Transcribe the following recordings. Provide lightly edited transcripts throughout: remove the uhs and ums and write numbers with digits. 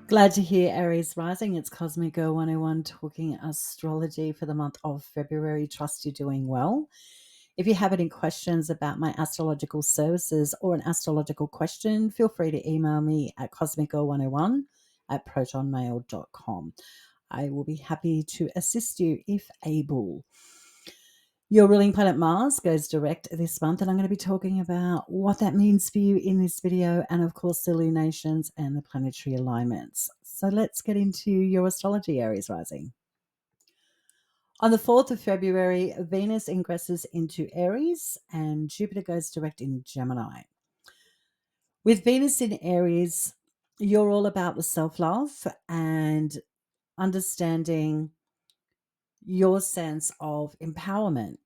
Glad to hear Aries rising. It's Cosmic Girl 101 talking astrology for the month of February. Trust you're doing well. If you have any questions about my astrological services or an astrological question, feel free to email me at cosmicgirl101@protonmail.com. I will be happy to assist you if able. Your ruling planet Mars goes direct this month, and I'm going to be talking about what that means for you in this video, and of course the lunations and the planetary alignments. So let's get into your astrology, Aries rising. On the 4th of February, Venus ingresses into Aries and Jupiter goes direct in Gemini. With Venus in Aries, you're all about the self-love and understanding your sense of empowerment.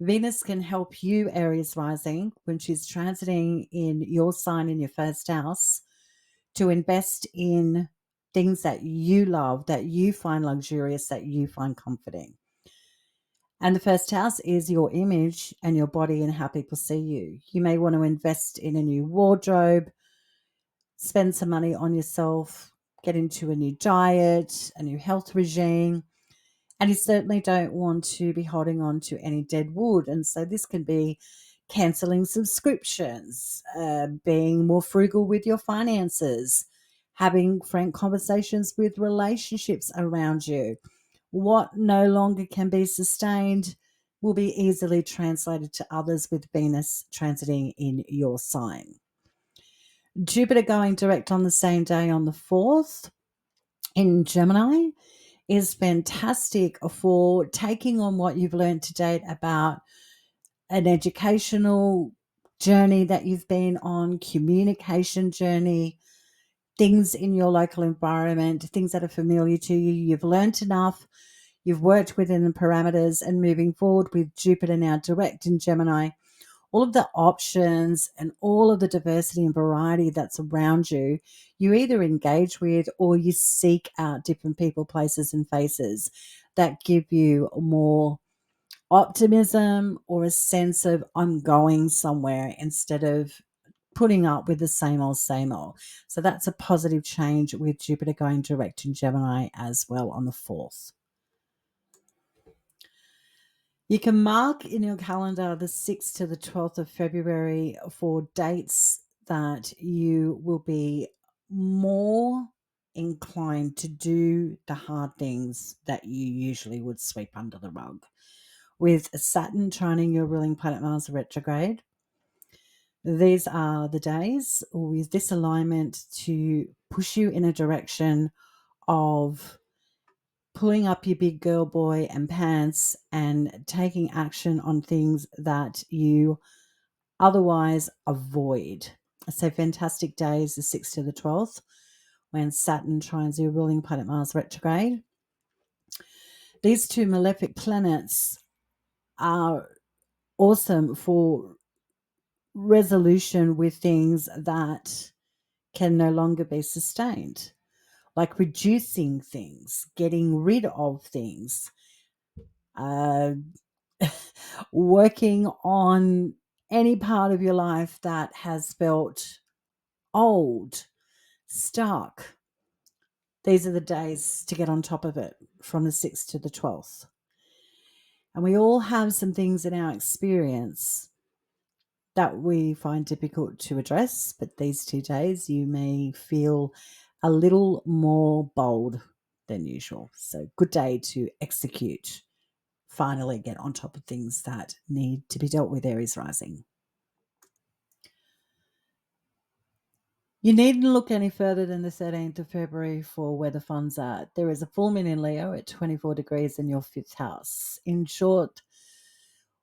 Venus can help you, Aries rising, when she's transiting in your sign in your first house, to invest in things that you love, that you find luxurious, that you find comforting. And the first house is your image and your body and how people see you. You may want to invest in a new wardrobe, spend some money on yourself, get into a new diet, a new health regime. And you certainly don't want to be holding on to any dead wood. And so this can be cancelling subscriptions, being more frugal with your finances, having frank conversations with relationships around you. What no longer can be sustained will be easily translated to others with Venus transiting in your sign. Jupiter going direct on the same day on the 4th in Gemini is fantastic for taking on what you've learned to date about an educational journey that you've been on, communication journey, things in your local environment, things that are familiar to you. You've learned enough. You've worked within the parameters, and moving forward with Jupiter now direct in Gemini, all of the options and all of the diversity and variety that's around you, you either engage with or you seek out different people, places, and faces that give you more optimism or a sense of I'm going somewhere instead of putting up with the same old, same old. So that's a positive change with Jupiter going direct in Gemini as well on the 4th. You can mark in your calendar the 6th to the 12th of February for dates that you will be more inclined to do the hard things that you usually would sweep under the rug. With Saturn trining your ruling planet Mars retrograde, these are the days with this alignment to push you in a direction of pulling up your big girl, boy and pants and taking action on things that you otherwise avoid. So fantastic days, the 6th to the 12th, when Saturn trines your ruling planet Mars retrograde. These two malefic planets are awesome for resolution with things that can no longer be sustained, like reducing things, getting rid of things, working on any part of your life that has felt old, stuck. These are the days to get on top of it from the 6th to the 12th. And we all have some things in our experience that we find difficult to address, but these 2 days you may feel a little more bold than usual. So good day to execute. Finally get on top of things that need to be dealt with, Aries rising. You needn't look any further than the 13th of February for where the fun's at. There is a full moon in Leo at 24 degrees in your 5th house. In short,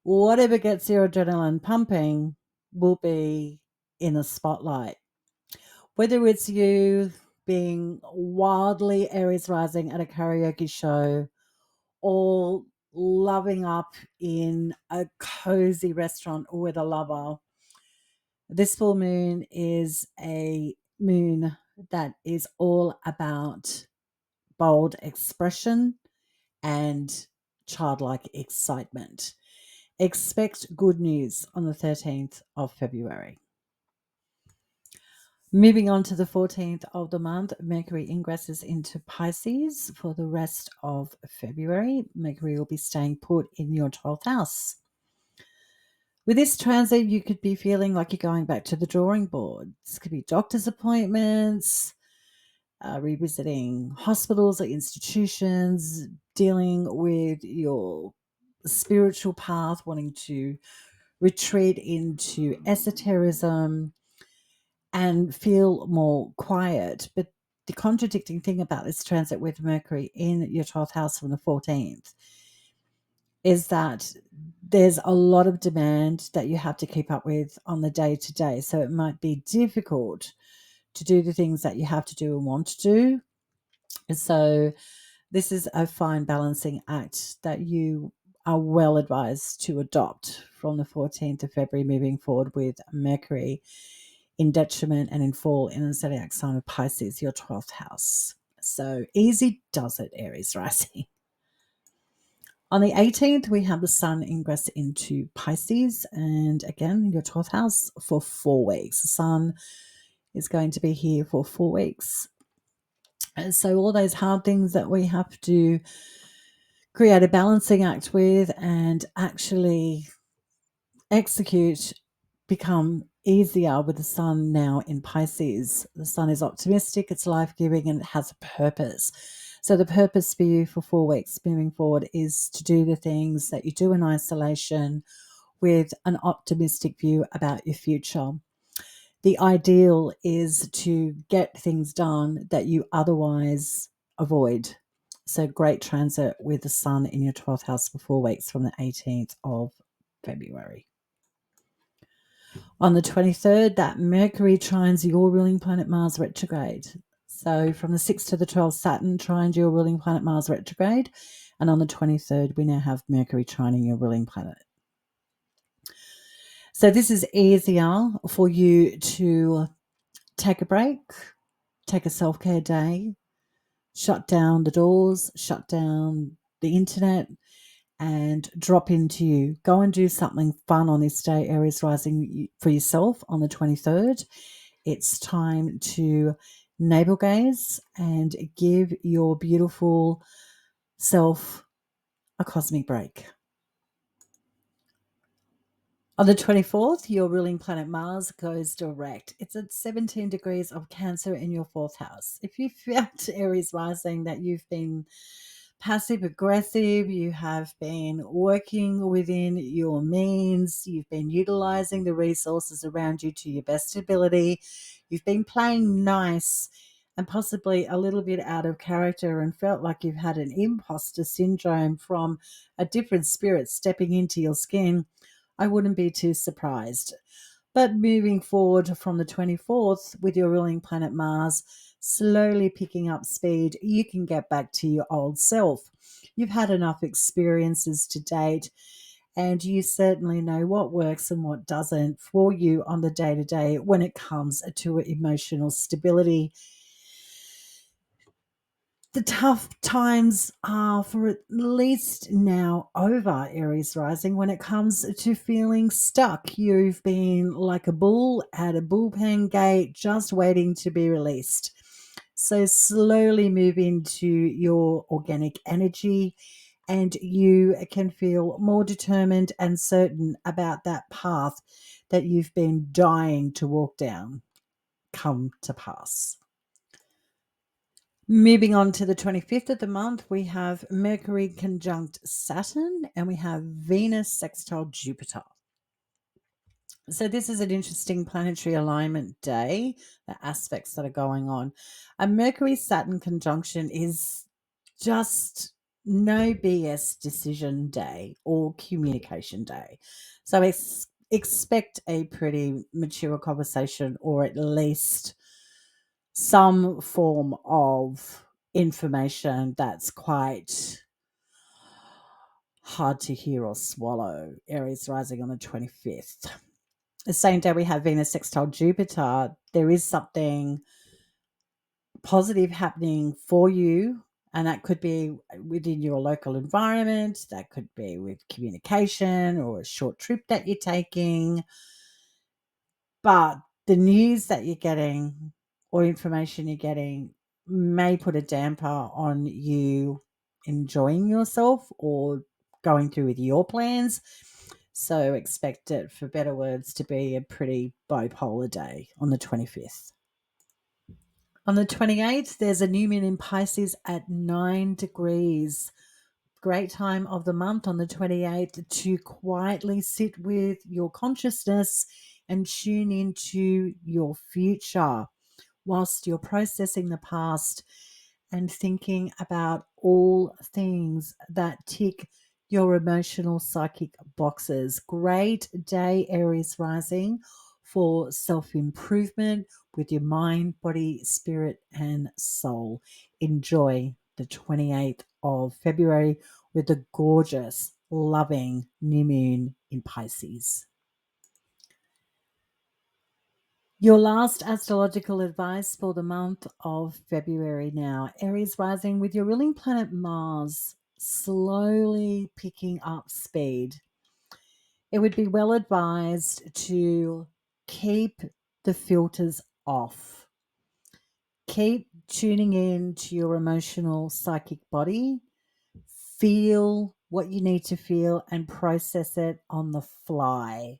whatever gets your adrenaline pumping will be in the spotlight. Whether it's you being wildly Aries rising at a karaoke show or loving up in a cozy restaurant with a lover, this full moon is a moon that is all about bold expression and childlike excitement. Expect good news on the 13th of February. Moving on to the 14th of the month, Mercury ingresses into Pisces for the rest of February. Mercury will be staying put in your 12th house. With this transit, you could be feeling like you're going back to the drawing board. This could be doctor's appointments, revisiting hospitals or institutions, dealing with your spiritual path, wanting to retreat into esotericism and feel more quiet. But the contradicting thing about this transit with Mercury in your 12th house from the 14th is that there's a lot of demand that you have to keep up with on the day to day. So it might be difficult to do the things that you have to do and want to do. So this is a fine balancing act that you are well advised to adopt from the 14th of February moving forward with Mercury in detriment and in fall in the zodiac sign of Pisces, your 12th house. So easy does it, Aries rising. On the 18th, we have the Sun ingress into Pisces, and again, your 12th house for 4 weeks. The Sun is going to be here for 4 weeks. And so all those hard things that we have to create a balancing act with and actually execute become easier with the Sun now in Pisces. The Sun is optimistic, it's life-giving, and it has a purpose. So the purpose for you for 4 weeks moving forward is to do the things that you do in isolation with an optimistic view about your future. The ideal is to get things done that you otherwise avoid. So great transit with the Sun in your 12th house for 4 weeks from the 18th of February. On the 23rd, that Mercury trines your ruling planet Mars retrograde. So from the 6th to the 12th, Saturn trines your ruling planet Mars retrograde. And on the 23rd, we now have Mercury trining your ruling planet. So this is easier for you to take a break, take a self-care day, shut down the doors, shut down the internet, and drop into you. Go and do something fun on this day, Aries rising, for yourself on the 23rd. It's time to navel gaze and give your beautiful self a cosmic break. On the 24th, your ruling planet Mars goes direct. It's at 17 degrees of Cancer in your 4th house. If you felt, Aries rising, that you've been passive aggressive, you have been working within your means, you've been utilizing the resources around you to your best ability, you've been playing nice and possibly a little bit out of character and felt like you've had an imposter syndrome from a different spirit stepping into your skin, I wouldn't be too surprised. But moving forward from the 24th with your ruling planet Mars, slowly picking up speed, you can get back to your old self. You've had enough experiences to date, and you certainly know what works and what doesn't for you on the day-to-day when it comes to emotional stability. The tough times are for at least now over, Aries rising, when it comes to feeling stuck. You've been like a bull at a bullpen gate just waiting to be released. So slowly move into your organic energy and you can feel more determined and certain about that path that you've been dying to walk down come to pass. Moving on to the 25th of the month, we have Mercury conjunct Saturn and we have Venus sextile Jupiter. So this is an interesting planetary alignment day, the aspects that are going on. A Mercury-Saturn conjunction is just no BS decision day or communication day. So expect a pretty mature conversation or at least some form of information that's quite hard to hear or swallow. Aries rising on the 25th. The same day we have Venus sextile Jupiter. There is something positive happening for you, and that could be within your local environment. That could be with communication or a short trip that you're taking. But the news that you're getting or information you're getting may put a damper on you enjoying yourself or going through with your plans. So expect it, for better words, to be a pretty bipolar day on the 25th. On the 28th, there's a new moon in Pisces at 9 degrees. Great time of the month on the 28th to quietly sit with your consciousness and tune into your future whilst you're processing the past and thinking about all things that tick your emotional psychic boxes. Great day, Aries rising, for self-improvement with your mind, body, spirit, and soul. Enjoy the 28th of February with the gorgeous, loving new moon in Pisces. Your last astrological advice for the month of February now. Aries rising with your ruling planet Mars slowly picking up speed. It would be well advised to keep the filters off. Keep tuning in to your emotional psychic body. Feel what you need to feel and process it on the fly.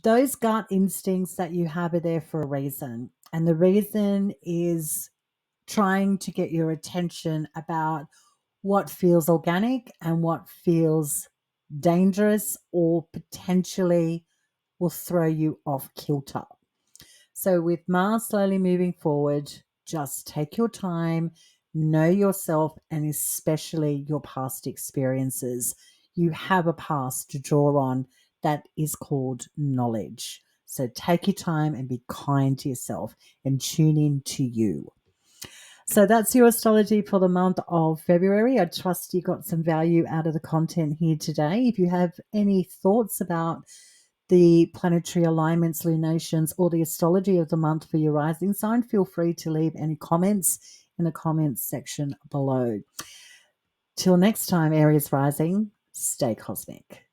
Those gut instincts that you have are there for a reason. And the reason is trying to get your attention about what feels organic and what feels dangerous or potentially will throw you off kilter. So with Mars slowly moving forward, just take your time, know yourself, and especially your past experiences. You have a past to draw on that is called knowledge. So take your time and be kind to yourself and tune in to you. So that's your astrology for the month of February. I trust you got some value out of the content here today. If you have any thoughts about the planetary alignments, lunations, or the astrology of the month for your rising sign, feel free to leave any comments in the comments section below. Till next time, Aries rising, stay cosmic.